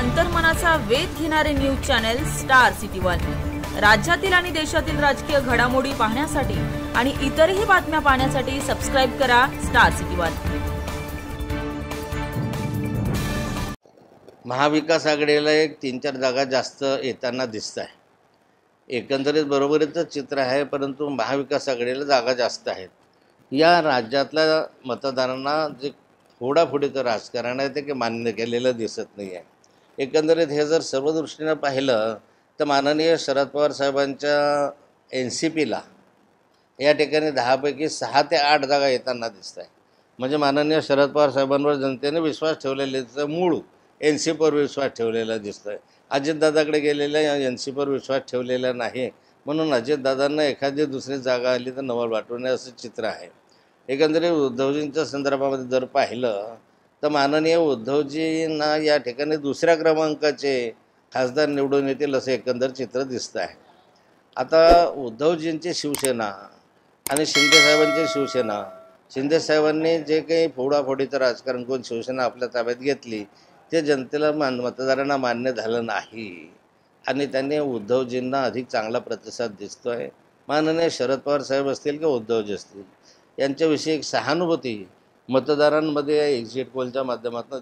अंतर्मनाचा वेध घेणारे news channel star city one. राज्यातील आणि देशातील राजकीय घडामोडी पाहण्यासाठी आणि इतरही बातम्या पाहण्यासाठी सबस्क्राइब करा स्टार सिटी वन। महाविकास आघाडीला एक 3-4 जागा जास्त येताना दिसत आहे। एकंदरीत बरोबरीचं चित्र आहे, परंतु महाविकास आघाडीला जागा जास्त आहेत। या राज्यातल्या मतदारांना जे फोडाफोडीचं राजकारण आहे ते काही मान्य केलेलं दिसत नाही आहे। एकंदरीत हे जर सर्व दृष्टीने पाहिलं तर माननीय शरद पवार साहेबांच्या NCPला या ठिकाणी 10 पैकी 6 ते 8 जागा येताना दिसत आहे। म्हणजे माननीय शरद पवार साहेबांवर जनतेने विश्वास ठेवलेल्याचं मूळ NCPवर विश्वास ठेवलेला दिसतोय। अजितदादाकडे गेलेल्या NCPवर विश्वास ठेवलेला नाही, म्हणून अजितदादांना एखादी दुसरी जागा आली तर नवल वाटू नये असं चित्र आहे। एकंदरीत उद्धवजींच्या संदर्भामध्ये जर पाहिलं तर माननीय उद्धवजींना या ठिकाणी दुसऱ्या क्रमांकाचे खासदार निवडून येतील असं एकंदर चित्र दिसतं आहे। आता उद्धवजींची शिवसेना आणि शिंदेसाहेबांची शिवसेना, शिंदेसाहेबांनी जे काही फोडाफोडीचं राजकारण करून शिवसेना आपल्या ताब्यात घेतली ते जनतेला मतदारांना मान्य झालं नाही आणि त्यांनी उद्धवजींना अधिक चांगला प्रतिसाद दिसतो आहे। माननीय शरद पवार साहेब असतील किंवा उद्धवजी असतील यांच्याविषयी एक सहानुभूती मतदारांमध्ये एक्झिट पोलच्या माध्यमातून